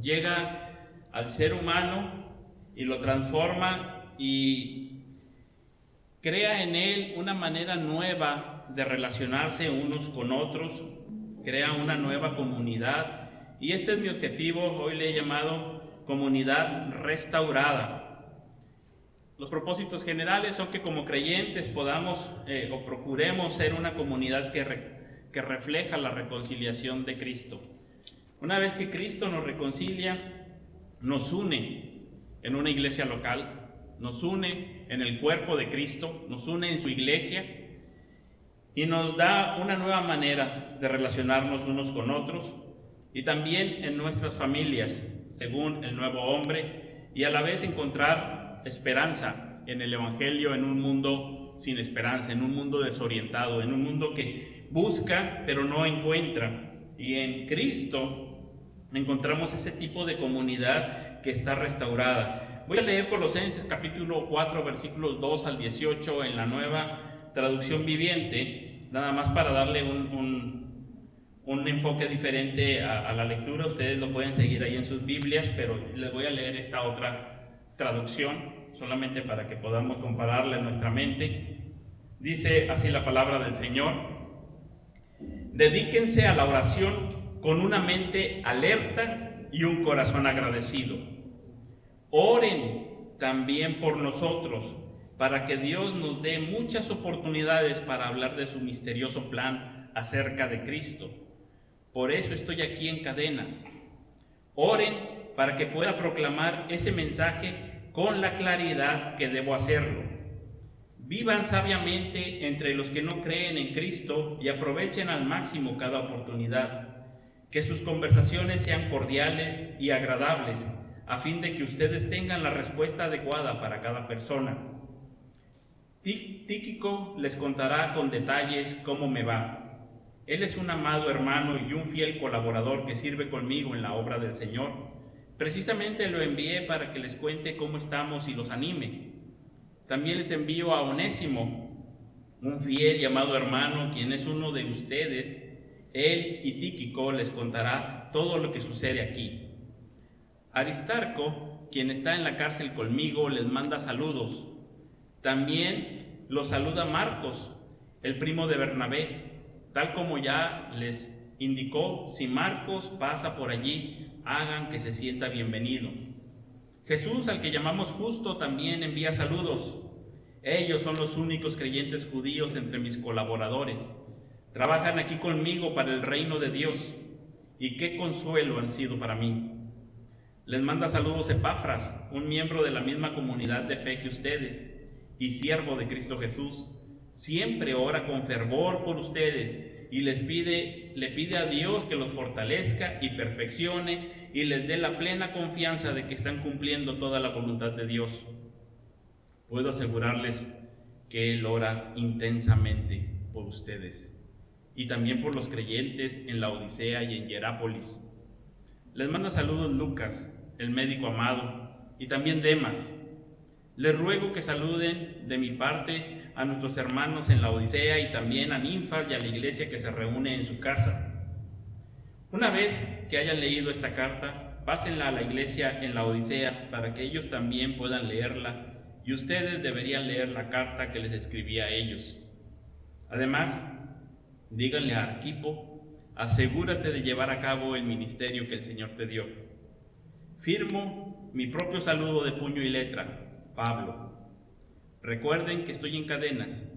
llega al ser humano y lo transforma y crea en él una manera nueva de relacionarse unos con otros, crea una nueva comunidad, y este es mi objetivo. Hoy le he llamado comunidad restaurada. Los propósitos generales son que como creyentes podamos o procuremos ser una comunidad que refleja la reconciliación de Cristo. Una vez que Cristo nos reconcilia, nos une en una iglesia local, nos une en el cuerpo de Cristo, nos une en su iglesia y nos da una nueva manera de relacionarnos unos con otros y también en nuestras familias, según el nuevo hombre, y a la vez encontrar esperanza en el Evangelio en un mundo sin esperanza, en un mundo desorientado, en un mundo que busca pero no encuentra. Y en Cristo encontramos ese tipo de comunidad que está restaurada. Voy a leer Colosenses capítulo 4 versículos 2 al 18 en la Nueva Traducción Viviente, nada más para darle un enfoque diferente a la lectura. Ustedes lo pueden seguir ahí en sus Biblias, pero les voy a leer esta otra traducción solamente para que podamos compararla en nuestra mente. Dice así la palabra del Señor: dedíquense a la oración con una mente alerta y un corazón agradecido. Oren también por nosotros, para que Dios nos dé muchas oportunidades para hablar de su misterioso plan acerca de Cristo. Por eso estoy aquí en cadenas. Oren para que pueda proclamar ese mensaje con la claridad que debo hacerlo. Vivan sabiamente entre los que no creen en Cristo y aprovechen al máximo cada oportunidad. Que sus conversaciones sean cordiales y agradables, a fin de que ustedes tengan la respuesta adecuada para cada persona. Tíquico les contará con detalles cómo me va. Él es un amado hermano y un fiel colaborador que sirve conmigo en la obra del Señor. Precisamente lo envié para que les cuente cómo estamos y los anime. También les envío a Onésimo, un fiel y amado hermano, quien es uno de ustedes. Él y Tíquico les contará todo lo que sucede aquí. Aristarco, quien está en la cárcel conmigo, les manda saludos. También los saluda Marcos, el primo de Bernabé. Tal como ya les indicó, si Marcos pasa por allí, hagan que se sienta bienvenido. Jesús, al que llamamos Justo, también envía saludos. Ellos son los únicos creyentes judíos entre mis colaboradores. Trabajan aquí conmigo para el reino de Dios, y qué consuelo han sido para mí. Les manda saludos Epafras, un miembro de la misma comunidad de fe que ustedes, y siervo de Cristo Jesús. Siempre ora con fervor por ustedes y le pide a Dios que los fortalezca y perfeccione y les dé la plena confianza de que están cumpliendo toda la voluntad de Dios. Puedo asegurarles que Él ora intensamente por ustedes y también por los creyentes en la Odisea y en Hierápolis. Les manda saludos Lucas, el médico amado, y también Demas. Les ruego que saluden de mi parte a nuestros hermanos en la Odisea y también a Ninfas y a la iglesia que se reúne en su casa. Una vez que hayan leído esta carta, pásenla a la iglesia en la Odisea para que ellos también puedan leerla, y ustedes deberían leer la carta que les escribí a ellos. Además, díganle a Arquipo: asegúrate de llevar a cabo el ministerio que el Señor te dio. Firmo mi propio saludo de puño y letra, Pablo. Recuerden que estoy en cadenas.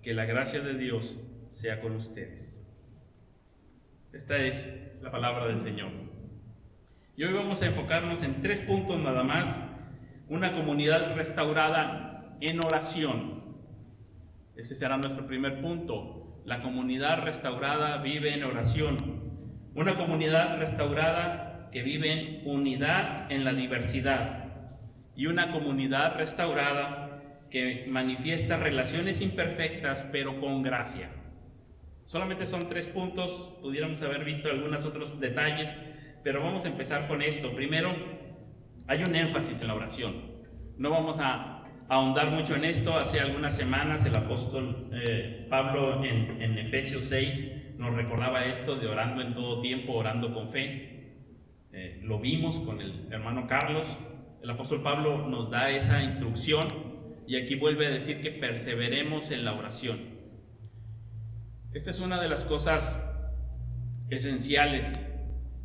Que la gracia de Dios sea con ustedes. Esta es la palabra del Señor. Y hoy vamos a enfocarnos en 3 puntos nada más. Una comunidad restaurada en oración. Ese será nuestro primer punto. La comunidad restaurada vive en oración. Una comunidad restaurada que vive en unidad en la diversidad. Y una comunidad restaurada que manifiesta relaciones imperfectas pero con gracia. Solamente son 3 puntos, pudiéramos haber visto algunos otros detalles, pero vamos a empezar con esto. Primero, hay un énfasis en la oración. No vamos a ahondar mucho en esto. Hace algunas semanas el apóstol Pablo en Efesios 6 nos recordaba esto de orando en todo tiempo, orando con fe. lo vimos con el hermano Carlos. El apóstol Pablo nos da esa instrucción y aquí vuelve a decir que perseveremos en la oración. Esta es una de las cosas esenciales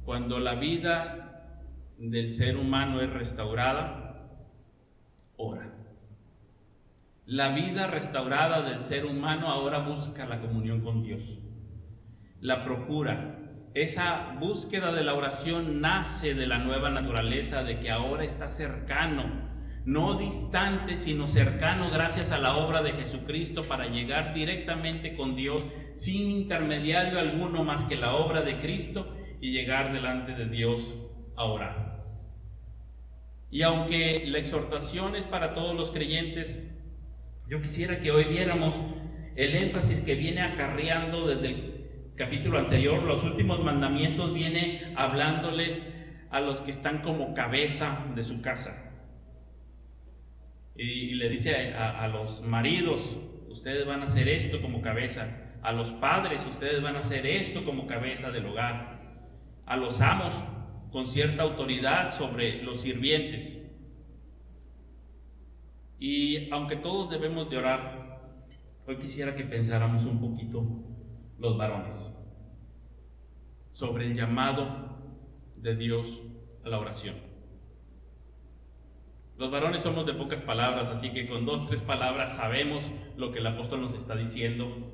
cuando la vida del ser humano es restaurada. Ora. La vida restaurada del ser humano ahora busca la comunión con Dios, la procura. Esa búsqueda de la oración nace de la nueva naturaleza, de que ahora está cercano, no distante, sino cercano gracias a la obra de Jesucristo para llegar directamente con Dios sin intermediario alguno más que la obra de Cristo y llegar delante de Dios a orar. Y aunque la exhortación es para todos los creyentes, yo quisiera que hoy viéramos el énfasis que viene acarreando desde el capítulo anterior. Los últimos mandamientos viene hablándoles a los que están como cabeza de su casa. Y le dice a los maridos, ustedes van a hacer esto como cabeza. A los padres, ustedes van a hacer esto como cabeza del hogar. A los amos, con cierta autoridad sobre los sirvientes. Y aunque todos debemos de orar, hoy quisiera que pensáramos un poquito los varones sobre el llamado de Dios a la oración. Los varones somos de pocas palabras, así que con 2 o 3 palabras sabemos lo que el apóstol nos está diciendo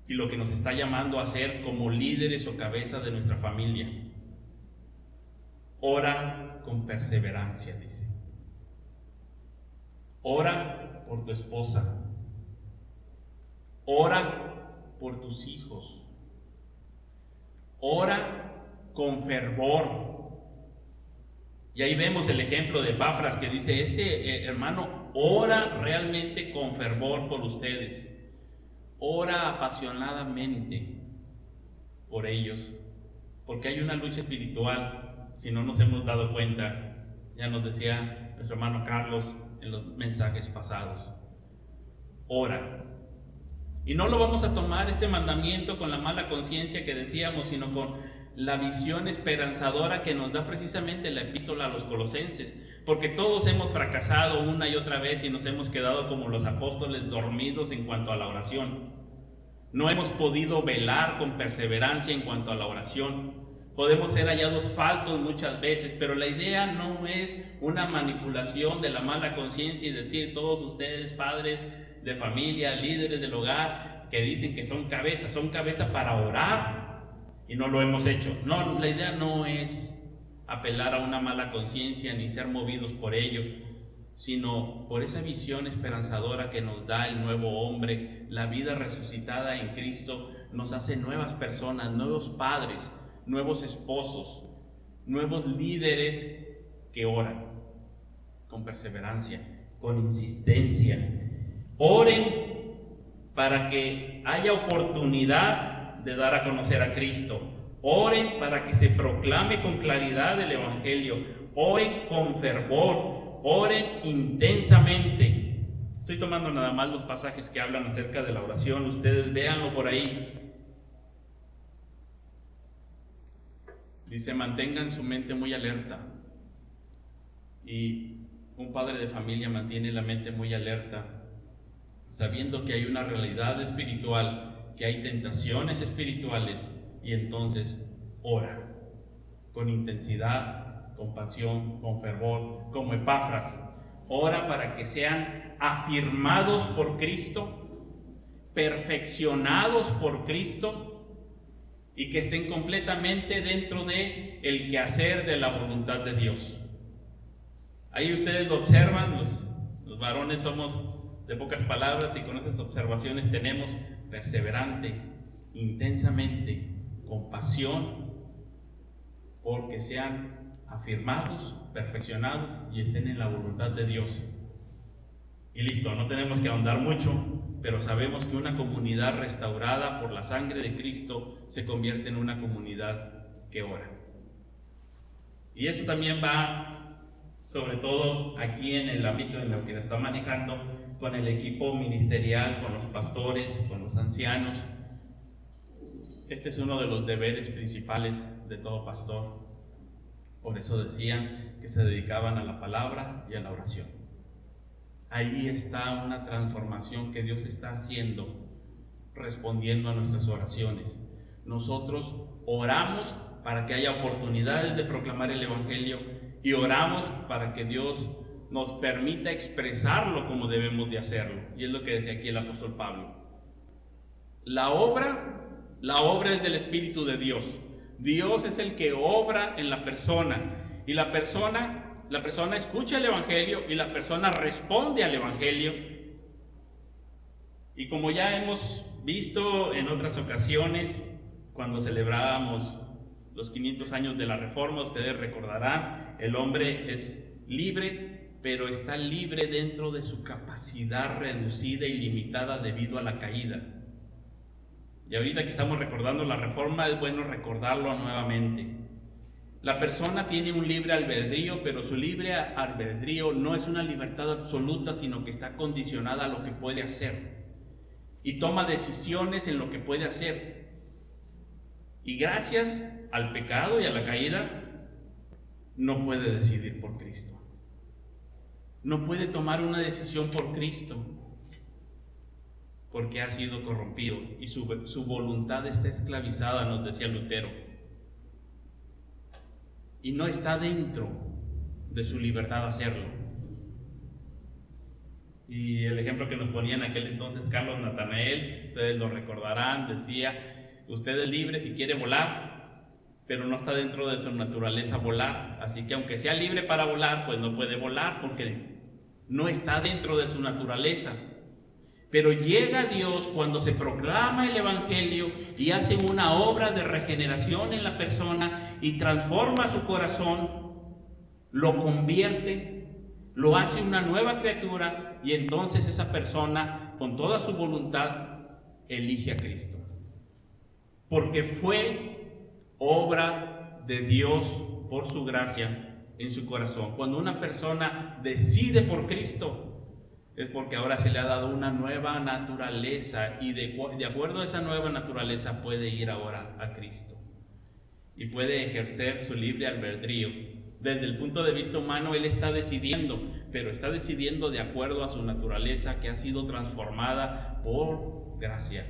y lo que nos está llamando a hacer como líderes o cabeza de nuestra familia. Ora con perseverancia, dice. Ora por tu esposa. Ora por tus hijos. Ora con fervor. Y ahí vemos el ejemplo de Epafras que dice, hermano ora realmente con fervor por ustedes. Ora apasionadamente por ellos. Porque hay una lucha espiritual, si no nos hemos dado cuenta. Ya nos decía nuestro hermano Carlos en los mensajes pasados. Ora. Y no lo vamos a tomar este mandamiento con la mala conciencia que decíamos, sino con la visión esperanzadora que nos da precisamente la epístola a los Colosenses, porque todos hemos fracasado una y otra vez y nos hemos quedado como los apóstoles dormidos en cuanto a la oración. No hemos podido velar con perseverancia en cuanto a la oración. Podemos ser hallados faltos muchas veces, pero la idea no es una manipulación de la mala conciencia y decir todos ustedes padres de familia, líderes del hogar, que dicen que son cabeza para orar y no lo hemos hecho. No, la idea no es apelar a una mala conciencia ni ser movidos por ello, sino por esa visión esperanzadora que nos da el nuevo hombre. La vida resucitada en Cristo nos hace nuevas personas, nuevos padres, nuevos esposos, nuevos líderes que oran con perseverancia, con insistencia. Oren para que haya oportunidad de dar a conocer a Cristo. Oren para que se proclame con claridad el Evangelio. Oren con fervor. Oren intensamente. Estoy tomando nada más los pasajes que hablan acerca de la oración. Ustedes véanlo por ahí. Dice, mantengan su mente muy alerta. Y un padre de familia mantiene la mente muy alerta, sabiendo que hay una realidad espiritual, que hay tentaciones espirituales, y entonces ora con intensidad, con pasión, con fervor, como Epafras. Ora para que sean afirmados por Cristo, perfeccionados por Cristo, y que estén completamente dentro de el quehacer de la voluntad de Dios. Ahí ustedes lo observan, los varones somos de pocas palabras y con esas observaciones tenemos perseverante, intensamente, con pasión, porque sean afirmados, perfeccionados y estén en la voluntad de Dios. Y listo, no tenemos que ahondar mucho, pero sabemos que una comunidad restaurada por la sangre de Cristo se convierte en una comunidad que ora. Y eso también va, sobre todo aquí en el ámbito en lo que está manejando, con el equipo ministerial, con los pastores, con los ancianos. Este es uno de los deberes principales de todo pastor, Por eso decían que se dedicaban a la palabra y a la oración. Ahí está una transformación que Dios está haciendo, respondiendo a nuestras oraciones. Nosotros oramos para que haya oportunidades de proclamar el Evangelio y oramos para que Dios nos permita expresarlo como debemos de hacerlo. Y es lo que decía aquí el apóstol Pablo. La obra es del Espíritu de Dios. Dios es el que obra en la persona, y la persona escucha el Evangelio y la persona responde al Evangelio. Y como ya hemos visto en otras ocasiones, cuando celebrábamos los 500 años de la Reforma, ustedes recordarán, el hombre es libre, pero está libre dentro de su capacidad reducida y limitada debido a la caída. Y ahorita que estamos recordando la Reforma, es bueno recordarlo nuevamente. La persona tiene un libre albedrío, pero su libre albedrío no es una libertad absoluta, sino que está condicionada a lo que puede hacer. Y toma decisiones en lo que puede hacer. Y gracias al pecado y a la caída, no puede decidir por Cristo. No puede tomar una decisión por Cristo, porque ha sido corrompido y su voluntad está esclavizada, nos decía Lutero. Y no está dentro de su libertad hacerlo. Y el ejemplo que nos ponía en aquel entonces Carlos Natanael, ustedes lo recordarán, decía, usted es libre si quiere volar, pero no está dentro de su naturaleza volar. Así que aunque sea libre para volar, pues no puede volar porque no está dentro de su naturaleza. Pero llega Dios cuando se proclama el Evangelio y hace una obra de regeneración en la persona y transforma su corazón, lo convierte, lo hace una nueva criatura, y entonces esa persona con toda su voluntad elige a Cristo. Porque fue obra de Dios por su gracia en su corazón. Cuando una persona decide por Cristo, es porque ahora se le ha dado una nueva naturaleza, y de acuerdo a esa nueva naturaleza puede ir ahora a Cristo y puede ejercer su libre albedrío. Desde el punto de vista humano, él está decidiendo, pero está decidiendo de acuerdo a su naturaleza que ha sido transformada por gracia,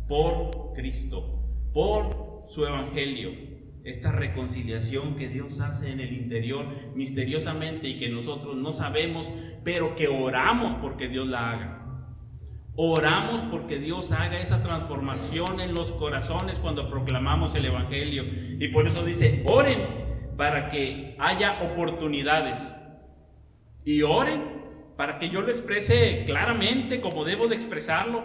por Cristo, por su Evangelio. Esta reconciliación que Dios hace en el interior misteriosamente y que nosotros no sabemos, pero que oramos porque Dios la haga. Oramos porque Dios haga esa transformación en los corazones cuando proclamamos el Evangelio. Y por eso dice, oren para que haya oportunidades. Y oren para que yo lo exprese claramente como debo de expresarlo,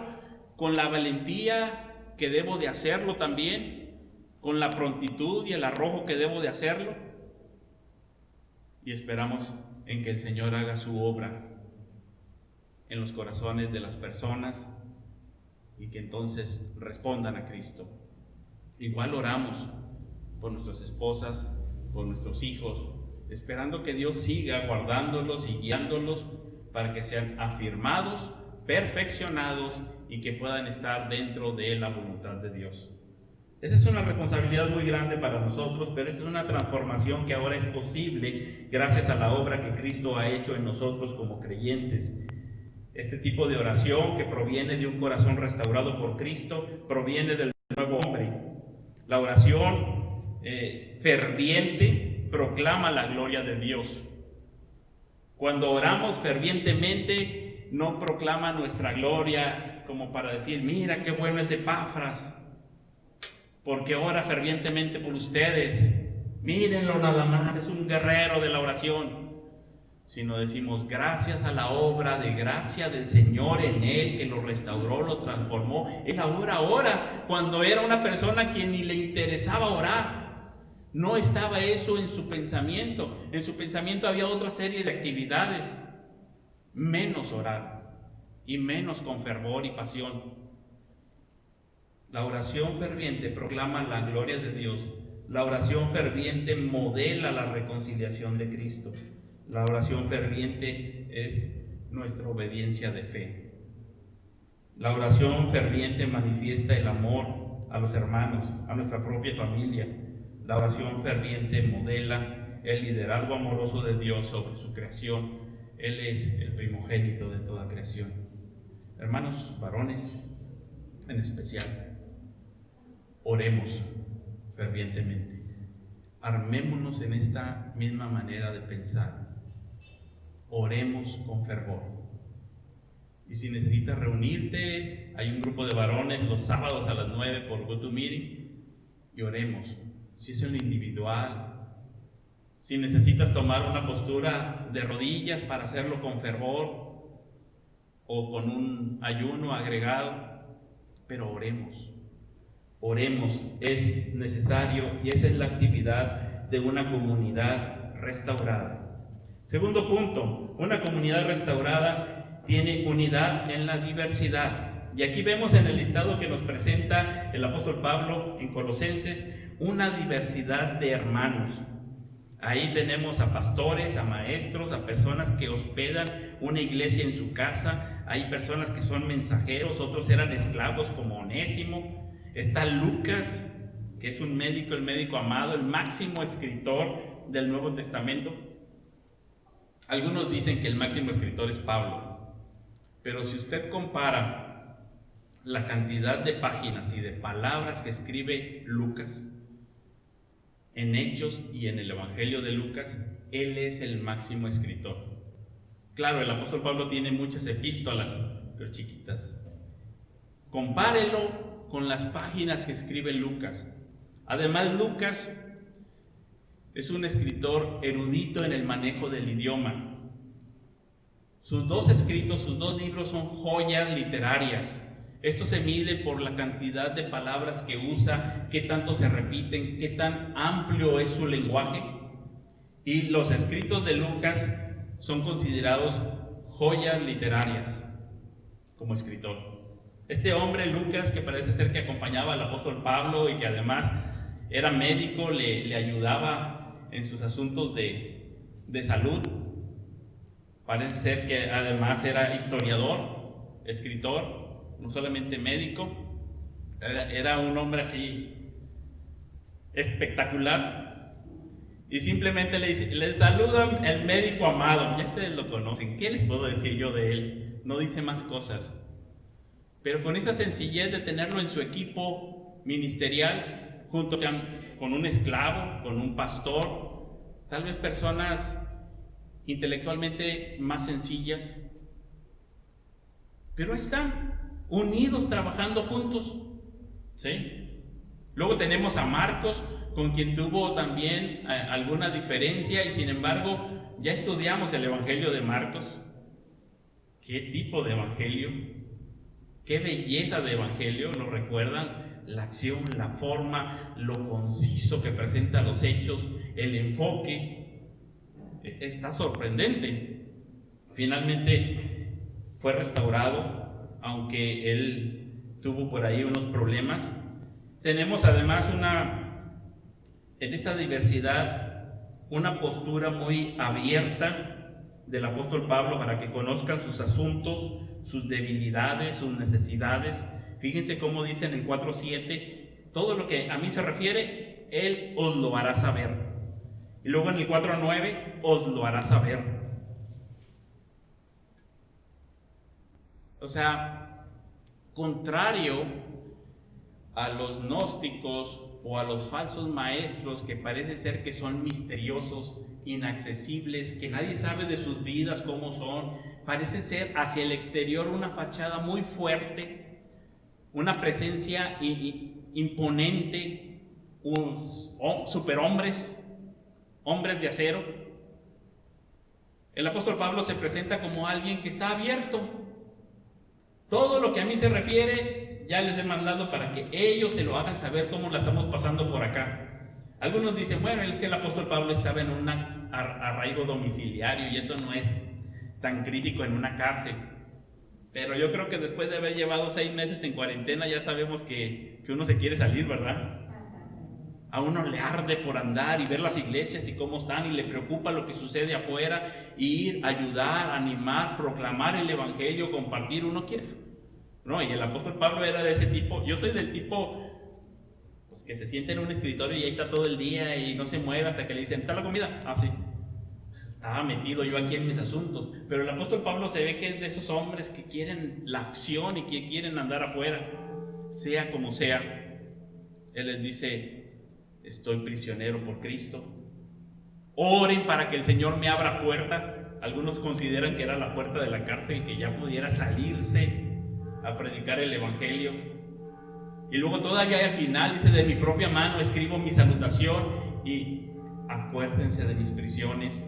con la valentía que debo de hacerlo también, con la prontitud y el arrojo que debo de hacerlo, y esperamos en que el Señor haga su obra en los corazones de las personas y que entonces respondan a Cristo. Igual oramos por nuestras esposas, por nuestros hijos, esperando que Dios siga guardándolos y guiándolos para que sean afirmados, perfeccionados y que puedan estar dentro de la voluntad de Dios. Esa es una responsabilidad muy grande para nosotros, pero esa es una transformación que ahora es posible gracias a la obra que Cristo ha hecho en nosotros como creyentes. Este tipo de oración que proviene de un corazón restaurado por Cristo, proviene del nuevo hombre. La oración ferviente proclama la gloria de Dios. Cuando oramos fervientemente, no proclama nuestra gloria como para decir, mira qué bueno es Epafras, porque ora fervientemente por ustedes, mírenlo nada más, es un guerrero de la oración. Sino decimos, gracias a la obra de gracia del Señor en él, que lo restauró, lo transformó. Él ahora ora, cuando era una persona a quien ni le interesaba orar. No estaba eso en su pensamiento. En su pensamiento había otra serie de actividades, menos orar, y menos con fervor y pasión. La oración ferviente proclama la gloria de Dios. La oración ferviente modela la reconciliación de Cristo. La oración ferviente es nuestra obediencia de fe. La oración ferviente manifiesta el amor a los hermanos, a nuestra propia familia. La oración ferviente modela el liderazgo amoroso de Dios sobre su creación. Él es el primogénito de toda creación. Hermanos varones, en especial, oremos fervientemente. Armémonos en esta misma manera de pensar. Oremos con fervor. Y si necesitas reunirte, hay un grupo de varones los sábados a las 9 por GoToMeeting y oremos. Si es en lo individual, si necesitas tomar una postura de rodillas para hacerlo con fervor o con un ayuno agregado, pero oremos. Oremos, es necesario y esa es la actividad de una comunidad restaurada. Segundo punto, una comunidad restaurada tiene unidad en la diversidad. Y aquí vemos en el listado que nos presenta el apóstol Pablo en Colosenses una diversidad de hermanos. Ahí tenemos a pastores, a maestros, a personas que hospedan una iglesia en su casa. Hay personas que son mensajeros, otros eran esclavos como Onésimo. Está Lucas, que es un médico, el médico amado, el máximo escritor del Nuevo Testamento. Algunos dicen que el máximo escritor es Pablo, pero si usted compara la cantidad de páginas y de palabras que escribe Lucas en Hechos y en el Evangelio de Lucas, él es el máximo escritor. Claro, el apóstol Pablo tiene muchas epístolas, pero chiquitas. Compárelo con las páginas que escribe Lucas. Además, Lucas es un escritor erudito en el manejo del idioma. Sus dos escritos, sus dos libros son joyas literarias. Esto se mide por la cantidad de palabras que usa, qué tanto se repiten, qué tan amplio es su lenguaje. Y los escritos de Lucas son considerados joyas literarias como escritor. Este hombre, Lucas, que parece ser que acompañaba al apóstol Pablo y que además era médico, le ayudaba en sus asuntos de salud. Parece ser que además era historiador, escritor, no solamente médico. Era un hombre así espectacular. Y simplemente le dice: les saluda el médico amado. Ya ustedes lo conocen. ¿Qué les puedo decir yo de él? No dice más cosas. Pero con esa sencillez de tenerlo en su equipo ministerial, junto con un esclavo, con un pastor, tal vez personas intelectualmente más sencillas, pero ahí están, unidos, trabajando juntos, ¿sí? Luego tenemos a Marcos, con quien tuvo también alguna diferencia, y sin embargo, ya estudiamos el Evangelio de Marcos. ¿Qué tipo de evangelio? Qué belleza de evangelio, ¿lo recuerdan? La acción, la forma, lo conciso que presenta los hechos, el enfoque, está sorprendente. Finalmente fue restaurado, aunque él tuvo por ahí unos problemas. Tenemos además en esa diversidad, una postura muy abierta del apóstol Pablo para que conozcan sus asuntos, sus debilidades, sus necesidades. Fíjense cómo dice en el 4:7, todo lo que a mí se refiere, él os lo hará saber. Y luego en el 4:9, os lo hará saber. O sea, contrario a los gnósticos o a los falsos maestros que parece ser que son misteriosos, inaccesibles, que nadie sabe de sus vidas cómo son, parece ser hacia el exterior una fachada muy fuerte, una presencia imponente, unos superhombres, hombres de acero. El apóstol Pablo se presenta como alguien que está abierto. Todo lo que a mí se refiere, ya les he mandado para que ellos se lo hagan saber cómo la estamos pasando por acá. Algunos dicen, bueno, es que el apóstol Pablo estaba en un arraigo domiciliario y eso no es tan crítico en una cárcel. Pero yo creo que después de haber llevado 6 meses en cuarentena ya sabemos que uno se quiere salir, ¿verdad? A uno le arde por andar y ver las iglesias y cómo están, y le preocupa lo que sucede afuera, ir, ayudar, animar, proclamar el evangelio, compartir. Uno quiere, ¿no? Y el apóstol Pablo era de ese tipo. Yo soy del tipo, pues que se sienta en un escritorio y ahí está todo el día y no se mueve hasta que le dicen, ¿está la comida? Ah, sí. Pues estaba metido yo aquí en mis asuntos. Pero el apóstol Pablo se ve que es de esos hombres que quieren la acción y que quieren andar afuera, sea como sea. Él les dice, estoy prisionero por Cristo. Oren para que el Señor me abra puerta. Algunos consideran que era la puerta de la cárcel, que ya pudiera salirse a predicar el evangelio. Y luego todavía al final dice, de mi propia mano escribo mi salutación y acuérdense de mis prisiones.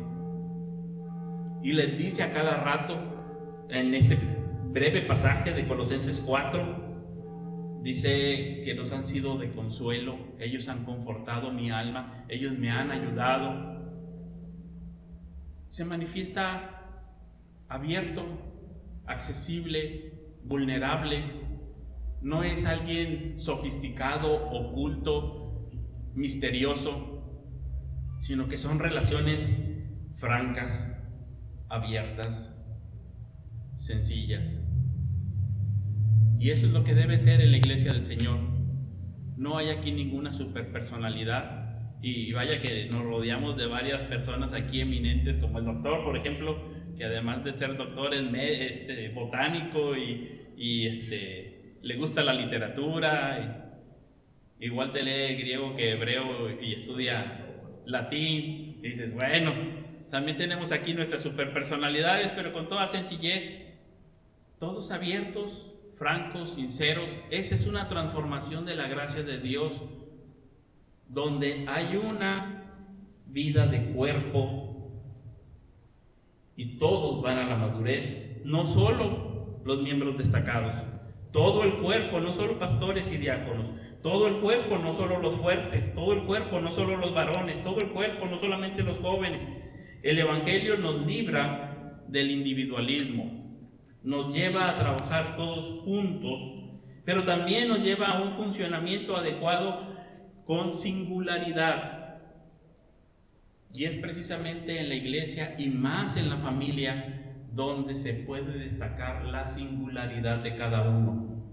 Y les dice a cada rato, en este breve pasaje de Colosenses 4, dice que nos han sido de consuelo, ellos han confortado mi alma, ellos me han ayudado. Se manifiesta abierto, accesible, vulnerable. No es alguien sofisticado, oculto, misterioso, sino que son relaciones francas, abiertas, sencillas. Y eso es lo que debe ser en la iglesia del Señor. No hay aquí ninguna superpersonalidad. Y vaya que nos rodeamos de varias personas aquí eminentes, como el doctor, por ejemplo, que además de ser doctor es botánico y le gusta la literatura, igual te lee griego que hebreo y estudia latín. Y dices, bueno, también tenemos aquí nuestras superpersonalidades, pero con toda sencillez, todos abiertos, francos, sinceros. Esa es una transformación de la gracia de Dios, donde hay una vida de cuerpo y todos van a la madurez, no solo los miembros destacados, todo el cuerpo, no solo pastores y diáconos, todo el cuerpo, no solo los fuertes, todo el cuerpo, no solo los varones, todo el cuerpo, no solamente los jóvenes. El evangelio nos libra del individualismo, nos lleva a trabajar todos juntos, pero también nos lleva a un funcionamiento adecuado con singularidad. Y es precisamente en la iglesia y más en la familia donde se puede destacar la singularidad de cada uno.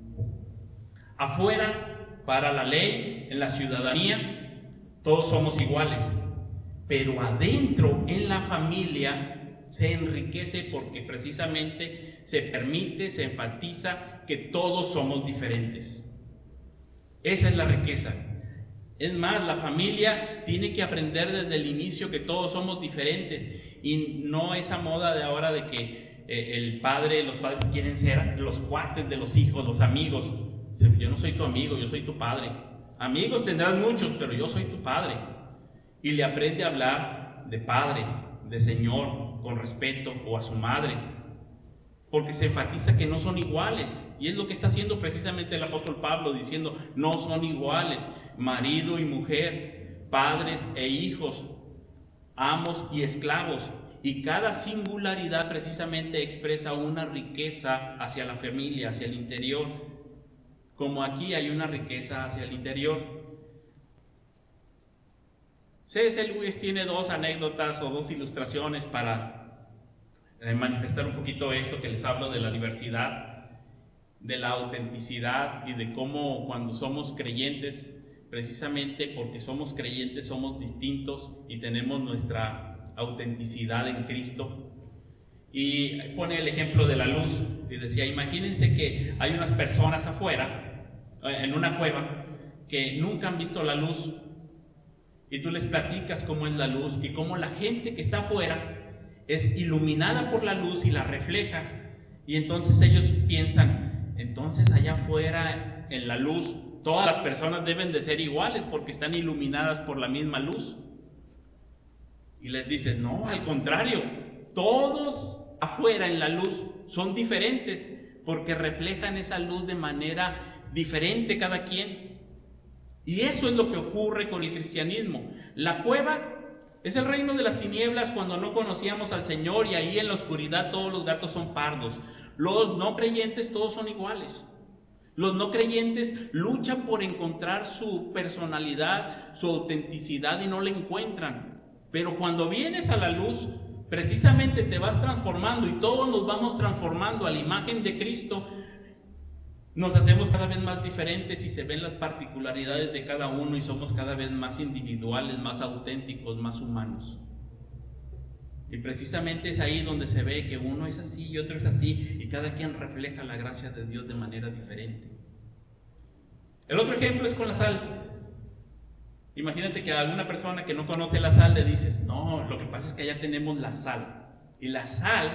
Afuera, para la ley, en la ciudadanía, todos somos iguales, pero adentro, en la familia, se enriquece porque precisamente se permite, se enfatiza que todos somos diferentes. Esa es la riqueza. Es más, la familia tiene que aprender desde el inicio que todos somos diferentes y no esa moda de ahora de que los padres quieren ser los cuates de los hijos, los amigos. Yo no soy tu amigo, yo soy tu padre. Amigos tendrás muchos, pero yo soy tu padre. Y le aprende a hablar de padre, de señor, con respeto, o a su madre, porque se enfatiza que no son iguales. Y es lo que está haciendo precisamente el apóstol Pablo, diciendo, no son iguales, marido y mujer, padres e hijos, amos y esclavos. Y cada singularidad precisamente expresa una riqueza hacia la familia, hacia el interior, como aquí hay una riqueza hacia el interior. C.S. Lewis tiene dos anécdotas o dos ilustraciones para manifestar un poquito esto que les hablo de la diversidad, de la autenticidad y de cómo cuando somos creyentes, precisamente porque somos creyentes, somos distintos y tenemos nuestra autenticidad en Cristo. Y pone el ejemplo de la luz y decía, imagínense que hay unas personas afuera, en una cueva, que nunca han visto la luz, y tú les platicas cómo es la luz y cómo la gente que está afuera es iluminada por la luz y la refleja, y entonces ellos piensan, entonces allá afuera en la luz todas las personas deben de ser iguales porque están iluminadas por la misma luz. Y les dices, no, al contrario, todos afuera en la luz son diferentes porque reflejan esa luz de manera diferente cada quien. Y eso es lo que ocurre con el cristianismo. La cueva es el reino de las tinieblas cuando no conocíamos al Señor, y ahí en la oscuridad todos los gatos son pardos. Los no creyentes todos son iguales. Los no creyentes luchan por encontrar su personalidad, su autenticidad, y no la encuentran. Pero cuando vienes a la luz, precisamente te vas transformando, y todos nos vamos transformando a la imagen de Cristo. Nos hacemos cada vez más diferentes y se ven las particularidades de cada uno y somos cada vez más individuales, más auténticos, más humanos. Y precisamente es ahí donde se ve que uno es así y otro es así y cada quien refleja la gracia de Dios de manera diferente. El otro ejemplo es con la sal. Imagínate que a alguna persona que no conoce la sal le dices, no, lo que pasa es que allá tenemos la sal. Y la sal,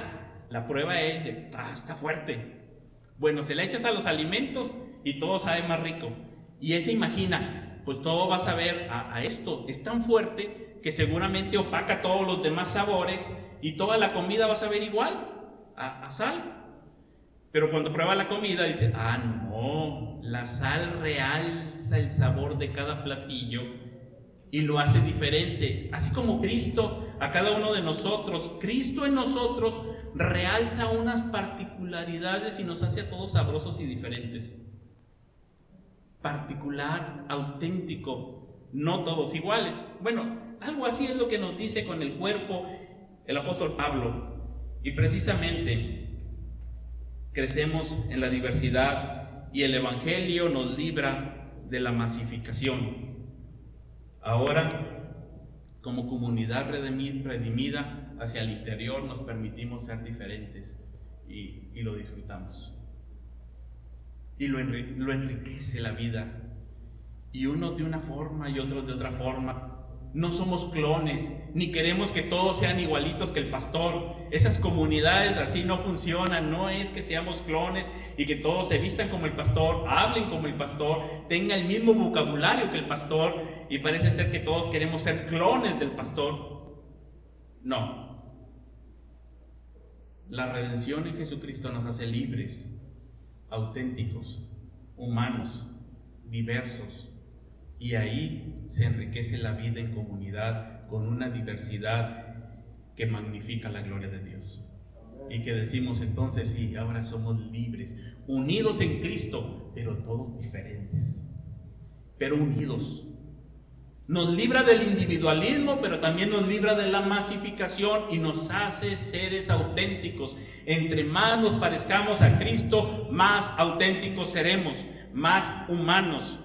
la prueba es de, está fuerte. Bueno, se la echas a los alimentos y todo sabe más rico. Y él se imagina, pues todo va a saber a esto. Es tan fuerte que seguramente opaca todos los demás sabores y toda la comida va a saber igual, a sal. Pero cuando prueba la comida dice, no, la sal realza el sabor de cada platillo y lo hace diferente. Así como Cristo a cada uno de nosotros, Cristo en nosotros realza unas particularidades y nos hace a todos sabrosos y diferentes. Particular, auténtico, no todos iguales. Bueno, algo así es lo que nos dice con el cuerpo el apóstol Pablo. Y precisamente crecemos en la diversidad y el Evangelio nos libra de la masificación. Ahora, como comunidad redimida hacia el interior, nos permitimos ser diferentes y lo disfrutamos. Y lo enriquece la vida. Y unos de una forma y otros de otra forma. No somos clones, ni queremos que todos sean igualitos que el pastor. Esas comunidades así no funcionan. No es que seamos clones y que todos se vistan como el pastor, hablen como el pastor, tengan el mismo vocabulario que el pastor, y parece ser que todos queremos ser clones del pastor. No. La redención en Jesucristo nos hace libres, auténticos, humanos, diversos. Y ahí se enriquece la vida en comunidad con una diversidad que magnifica la gloria de Dios. Y que decimos entonces, sí, ahora somos libres, unidos en Cristo, pero todos diferentes, pero unidos. Nos libra del individualismo, pero también nos libra de la masificación y nos hace seres auténticos. Entre más nos parezcamos a Cristo, más auténticos seremos, más humanos.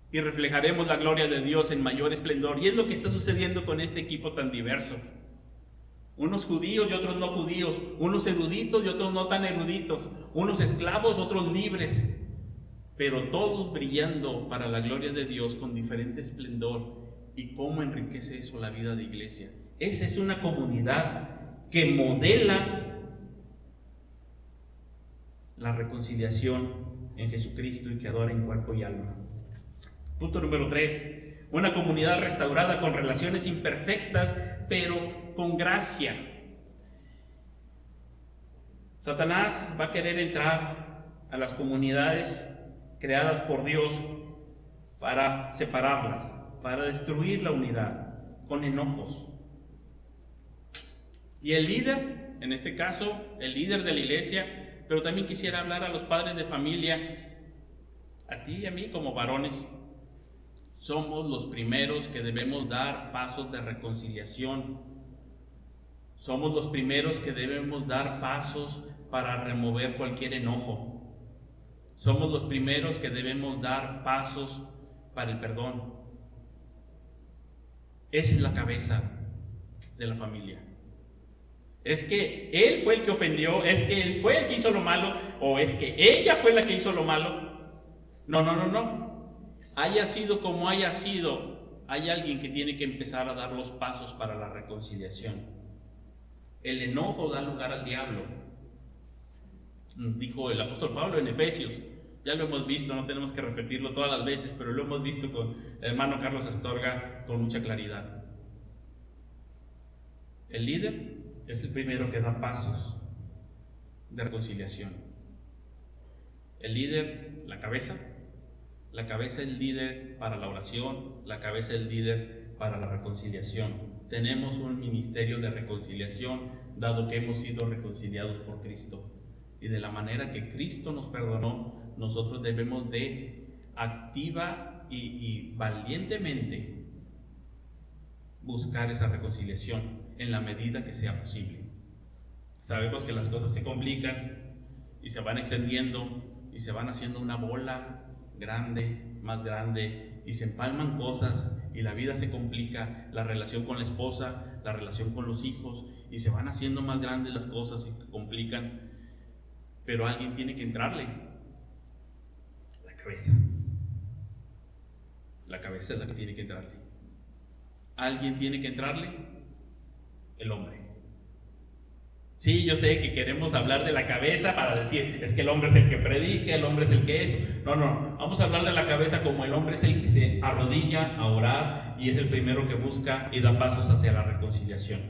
Y reflejaremos la gloria de Dios en mayor esplendor. Y es lo que está sucediendo con este equipo tan diverso. Unos judíos y otros no judíos, unos eruditos y otros no tan eruditos, unos esclavos, otros libres, pero todos brillando para la gloria de Dios con diferente esplendor. ¿Y cómo enriquece eso la vida de iglesia? Esa es una comunidad que modela la reconciliación en Jesucristo y que adora en cuerpo y alma. Punto número 3. Una comunidad restaurada con relaciones imperfectas, pero con gracia. Satanás va a querer entrar a las comunidades creadas por Dios para separarlas, para destruir la unidad, con enojos. Y el líder, en este caso, el líder de la iglesia, pero también quisiera hablar a los padres de familia, a ti y a mí como varones, somos los primeros que debemos dar pasos de reconciliación. Somos los primeros que debemos dar pasos para remover cualquier enojo. Somos los primeros que debemos dar pasos para el perdón. Esa es la cabeza de la familia. Es que él fue el que ofendió, es que él fue el que hizo lo malo, o es que ella fue la que hizo lo malo. No. Haya sido como haya sido, hay alguien que tiene que empezar a dar los pasos para la reconciliación. El enojo da lugar al diablo, dijo el apóstol Pablo en Efesios. Ya lo hemos visto, no tenemos que repetirlo todas las veces, pero lo hemos visto con el hermano Carlos Astorga con mucha claridad. El líder es el primero que da pasos de reconciliación. El líder, la cabeza es el líder para la oración, la cabeza es el líder para la reconciliación. Tenemos un ministerio de reconciliación, dado que hemos sido reconciliados por Cristo. Y de la manera que Cristo nos perdonó, nosotros debemos de activa y valientemente buscar esa reconciliación en la medida que sea posible. Sabemos que las cosas se complican y se van extendiendo y se van haciendo una bola grande, más grande, y se empalman cosas y la vida se complica, la relación con la esposa, la relación con los hijos, y se van haciendo más grandes las cosas y se complican, pero alguien tiene que entrarle, la cabeza. La cabeza es la que tiene que entrarle. Alguien tiene que entrarle, el hombre. Sí, yo sé que queremos hablar de la cabeza para decir, es que el hombre es el que predica, el hombre es el que eso. No, vamos a hablar de la cabeza como el hombre es el que se arrodilla a orar y es el primero que busca y da pasos hacia la reconciliación.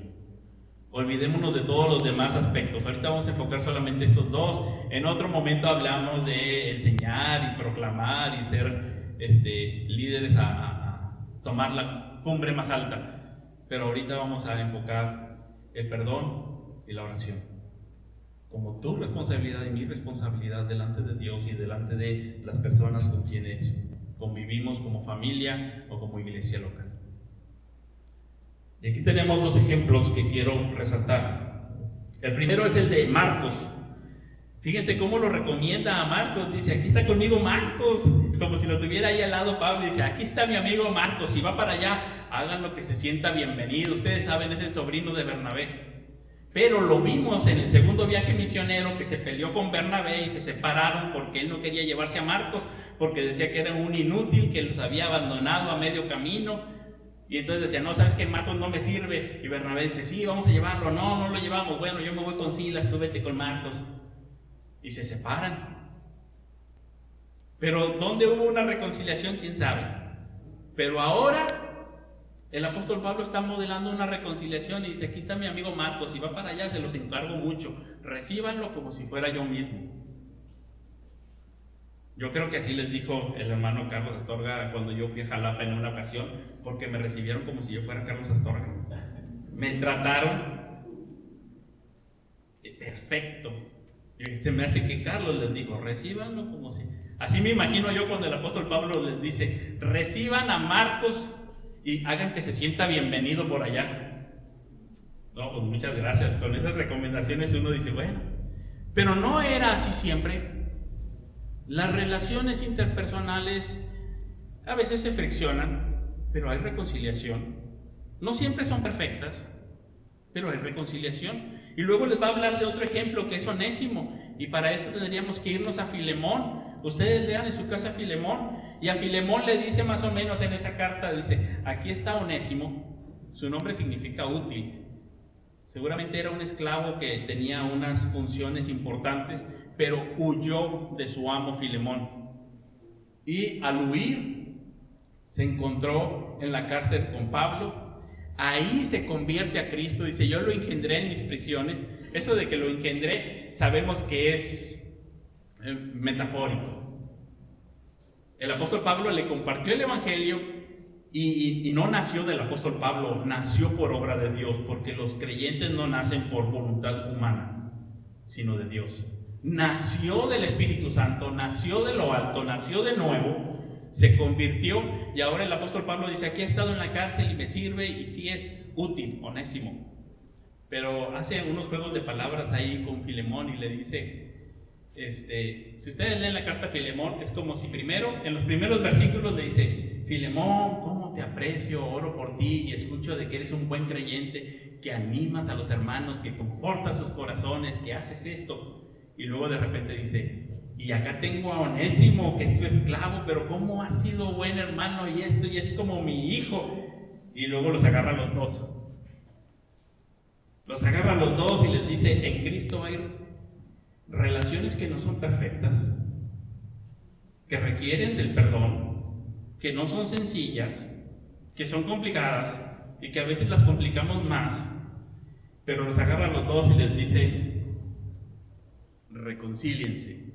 Olvidémonos de todos los demás aspectos. Ahorita vamos a enfocar solamente estos dos. En otro momento hablamos de enseñar y proclamar y ser líderes a tomar la cumbre más alta. Pero ahorita vamos a enfocar el perdón y la oración como tu responsabilidad y mi responsabilidad delante de Dios y delante de las personas con quienes convivimos como familia o como iglesia local. Y aquí tenemos dos ejemplos que quiero resaltar. El primero es el de Marcos. Fíjense cómo lo recomienda a Marcos. Dice, aquí está conmigo Marcos, como si lo tuviera ahí al lado Pablo. Dice, aquí está mi amigo Marcos, si va para allá, hagan lo que se sienta bienvenido. Ustedes saben, es el sobrino de Bernabé. Pero lo vimos en el segundo viaje misionero que se peleó con Bernabé y se separaron porque él no quería llevarse a Marcos, porque decía que era un inútil, que los había abandonado a medio camino. Y entonces decía, no, sabes que Marcos no me sirve. Y Bernabé dice, sí, vamos a llevarlo. No lo llevamos. Bueno, yo me voy con Silas, tú vete con Marcos. Y se separan. Pero ¿dónde hubo una reconciliación? ¿Quién sabe? Pero ahora el apóstol Pablo está modelando una reconciliación y dice, aquí está mi amigo Marcos, si va para allá se los encargo mucho, recíbanlo como si fuera yo mismo. Yo creo que así les dijo el hermano Carlos Astorga cuando yo fui a Jalapa en una ocasión, porque me recibieron como si yo fuera Carlos Astorga. Me trataron perfecto. Y se me hace que Carlos les dijo, recíbanlo como si... Así me imagino yo cuando el apóstol Pablo les dice, reciban a Marcos y hagan que se sienta bienvenido por allá. No, pues muchas gracias. Con esas recomendaciones uno dice, bueno, pero no era así siempre. Las relaciones interpersonales a veces se friccionan, pero hay reconciliación. No siempre son perfectas, pero hay reconciliación. Y luego les va a hablar de otro ejemplo que es Onésimo, y para eso tendríamos que irnos a Filemón. Ustedes lean en su casa Filemón, y a Filemón le dice más o menos en esa carta, dice, aquí está Onésimo, su nombre significa útil. Seguramente era un esclavo que tenía unas funciones importantes, pero huyó de su amo Filemón. Y al huir, se encontró en la cárcel con Pablo. Ahí se convierte a Cristo. Dice, yo lo engendré en mis prisiones. Eso de que lo engendré, sabemos que es metafórico. El apóstol Pablo le compartió el evangelio y no nació del apóstol Pablo, nació por obra de Dios, porque los creyentes no nacen por voluntad humana, sino de Dios. Nació del Espíritu Santo, nació de lo alto, nació de nuevo, se convirtió, y ahora el apóstol Pablo dice, aquí he estado en la cárcel y me sirve, y sí es útil, Onésimo. Pero hace unos juegos de palabras ahí con Filemón y le dice, si ustedes leen la carta a Filemón, es como si primero, en los primeros versículos le dice, Filemón, cómo te aprecio, oro por ti y escucho de que eres un buen creyente, que animas a los hermanos, que confortas sus corazones, que haces esto. Y luego de repente dice, y acá tengo a Onésimo, que es tu esclavo, pero cómo ha sido buen hermano y esto, y es como mi hijo. Y luego los agarra a los dos. Los agarra a los dos y les dice, en Cristo hay relaciones que no son perfectas, que requieren del perdón, que no son sencillas, que son complicadas y que a veces las complicamos más, pero los agarra a los dos y les dice, reconcíliense.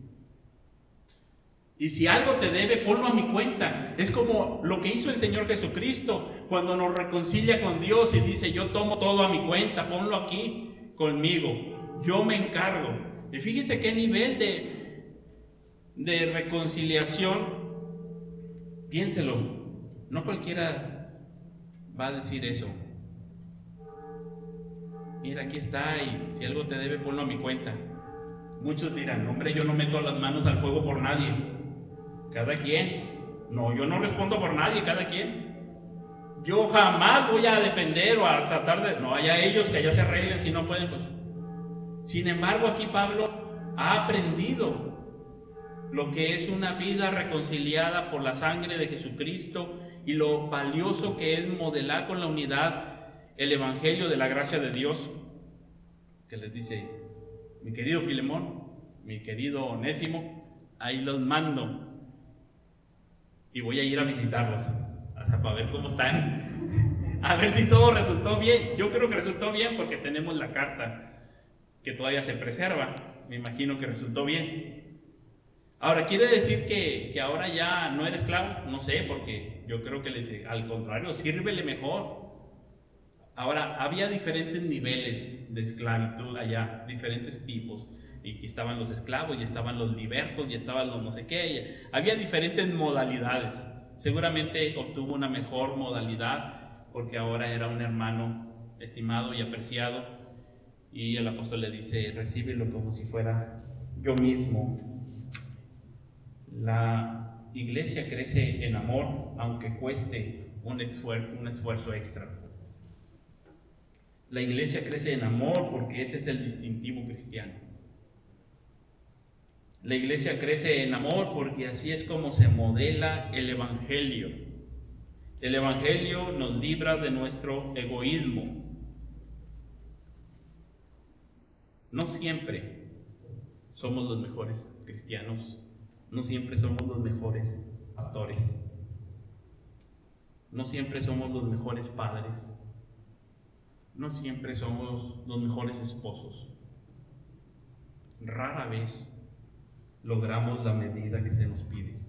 Y si algo te debe, ponlo a mi cuenta. Es como lo que hizo el Señor Jesucristo cuando nos reconcilia con Dios y dice, yo tomo todo a mi cuenta, ponlo aquí conmigo, yo me encargo. Y fíjense qué nivel de reconciliación. Piénselo, no cualquiera va a decir eso. Mira, aquí está, y si algo te debe, ponlo a mi cuenta. Muchos dirán, hombre, yo no meto las manos al fuego por nadie. Cada quien. No, yo no respondo por nadie, cada quien. Yo jamás voy a defender o a tratar de... No, haya ellos que allá se arreglen, si no pueden, pues. Sin embargo, aquí Pablo ha aprendido lo que es una vida reconciliada por la sangre de Jesucristo y lo valioso que es modelar con la unidad el Evangelio de la gracia de Dios. Que les dice, mi querido Filemón, mi querido Onésimo, ahí los mando y voy a ir a visitarlos, hasta para ver cómo están, a ver si todo resultó bien. Yo creo que resultó bien porque tenemos la carta que todavía se preserva. Me imagino que resultó bien. Ahora, ¿quiere decir que ahora ya no eres esclavo? No sé, porque yo creo que le dice, al contrario, sírvele mejor. Ahora, había diferentes niveles de esclavitud allá, diferentes tipos. Y estaban los esclavos, y estaban los libertos, y estaban los no sé qué. Había diferentes modalidades. Seguramente obtuvo una mejor modalidad, porque ahora era un hermano estimado y apreciado. Y el apóstol le dice, recíbelo como si fuera yo mismo. La iglesia crece en amor, aunque cueste un esfuerzo extra. La iglesia crece en amor porque ese es el distintivo cristiano. La iglesia crece en amor porque así es como se modela el Evangelio. El Evangelio nos libra de nuestro egoísmo. No siempre somos los mejores cristianos, no siempre somos los mejores pastores, no siempre somos los mejores padres, no siempre somos los mejores esposos. Rara vez logramos la medida que se nos pide.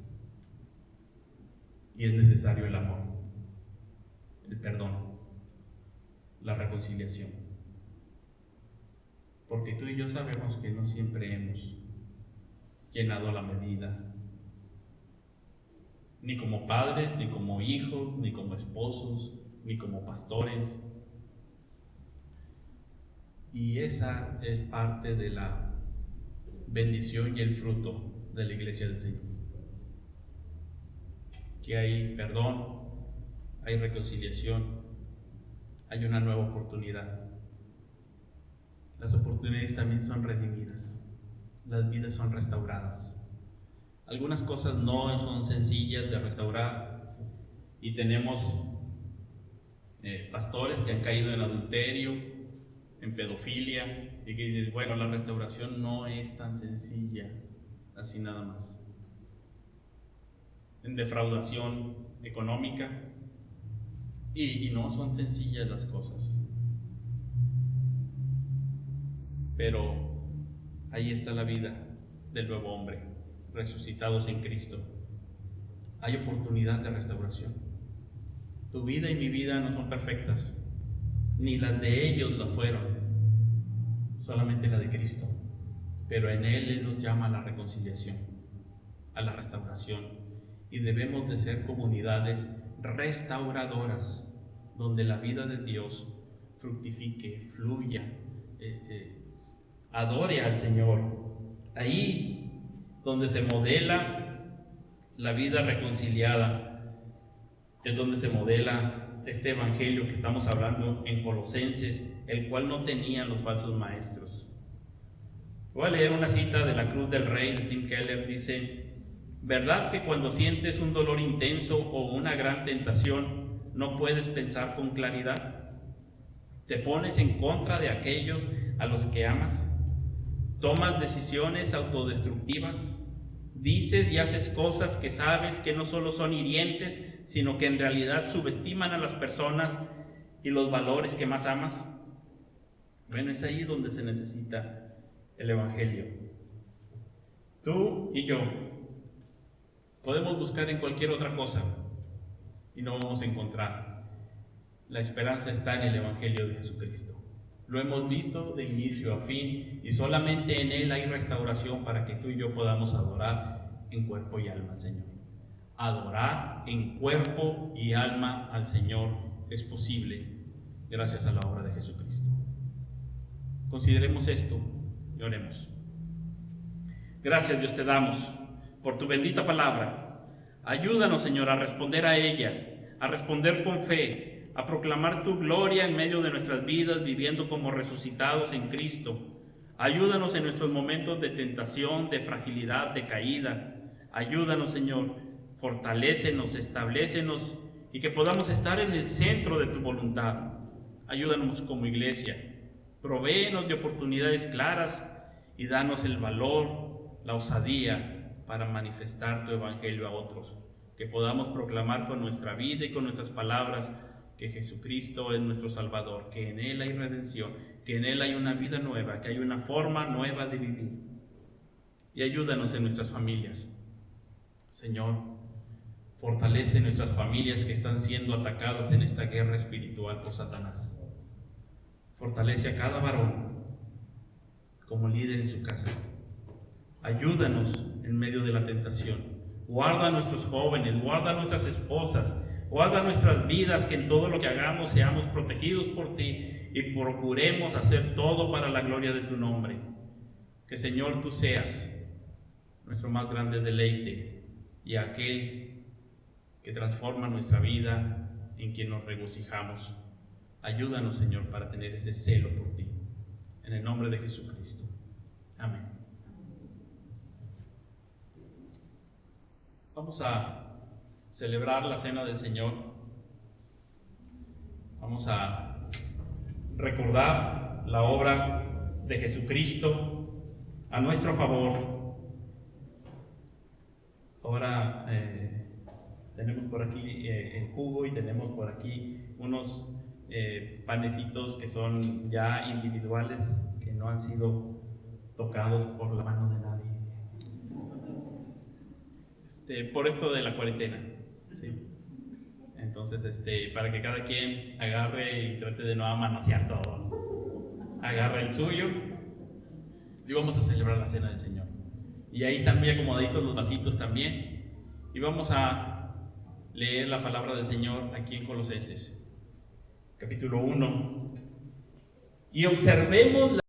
Y es necesario el amor, el perdón, la reconciliación. Porque tú y yo sabemos que no siempre hemos llenado la medida, ni como padres, ni como hijos, ni como esposos, ni como pastores. Y esa es parte de la bendición y el fruto de la iglesia del Señor. Que hay perdón, hay reconciliación, hay una nueva oportunidad. Las oportunidades también son redimidas, las vidas son restauradas. Algunas cosas no son sencillas de restaurar y tenemos pastores que han caído en adulterio, en pedofilia, y que dices, bueno, la restauración no es tan sencilla, así nada más. En defraudación económica, y no son sencillas las cosas. Pero ahí está la vida del nuevo hombre, resucitados en Cristo. Hay oportunidad de restauración. Tu vida y mi vida no son perfectas, ni las de ellos lo fueron, solamente la de Cristo. Pero en Él nos llama a la reconciliación, a la restauración, y debemos de ser comunidades restauradoras, donde la vida de Dios fructifique, fluya, adore al Señor. Ahí donde se modela la vida reconciliada, es donde se modela este evangelio que estamos hablando en Colosenses, el cual no tenían los falsos maestros. Voy a leer una cita de La Cruz del Rey de Tim Keller. Dice: ¿verdad que cuando sientes un dolor intenso o una gran tentación no puedes pensar con claridad? Te pones en contra de aquellos a los que amas, tomas decisiones autodestructivas, dices y haces cosas que sabes que no solo son hirientes, sino que en realidad subestiman a las personas y los valores que más amas. Bueno, es ahí donde se necesita el Evangelio. Tú y yo podemos buscar en cualquier otra cosa y no vamos a encontrar. La esperanza está en el Evangelio de Jesucristo. Lo hemos visto de inicio a fin y solamente en Él hay restauración para que tú y yo podamos adorar en cuerpo y alma al Señor. Adorar en cuerpo y alma al Señor es posible gracias a la obra de Jesucristo. Consideremos esto y oremos. Gracias, Dios, te damos por tu bendita palabra. Ayúdanos, Señor, a responder a ella, a responder con fe, a proclamar tu gloria en medio de nuestras vidas, viviendo como resucitados en Cristo. Ayúdanos en nuestros momentos de tentación, de fragilidad, de caída. Ayúdanos, Señor, fortalécenos, establécenos y que podamos estar en el centro de tu voluntad. Ayúdanos como iglesia. Provéenos de oportunidades claras y danos el valor, la osadía para manifestar tu evangelio a otros. Que podamos proclamar con nuestra vida y con nuestras palabras que Jesucristo es nuestro Salvador, que en Él hay redención, que en Él hay una vida nueva, que hay una forma nueva de vivir. Y ayúdanos en nuestras familias. Señor, fortalece nuestras familias que están siendo atacadas en esta guerra espiritual por Satanás. Fortalece a cada varón como líder en su casa. Ayúdanos en medio de la tentación. Guarda a nuestros jóvenes, guarda a nuestras esposas, guarda nuestras vidas, que en todo lo que hagamos seamos protegidos por ti y procuremos hacer todo para la gloria de tu nombre. Que, Señor, tú seas nuestro más grande deleite y aquel que transforma nuestra vida, en quien nos regocijamos. Ayúdanos, Señor, para tener ese celo por ti. En el nombre de Jesucristo. Amén. Vamos a celebrar la cena del Señor. Vamos a recordar la obra de Jesucristo a nuestro favor. Ahora tenemos por aquí el jugo y tenemos por aquí unos panecitos que son ya individuales, que no han sido tocados por la mano de nadie. Por esto de la cuarentena, ¿sí? Entonces, para que cada quien agarre y trate de no manosear todo, agarre el suyo y vamos a celebrar la cena del Señor. Y ahí están muy acomodaditos los vasitos también. Y vamos a leer la palabra del Señor aquí en Colosenses, capítulo 1. Y observemos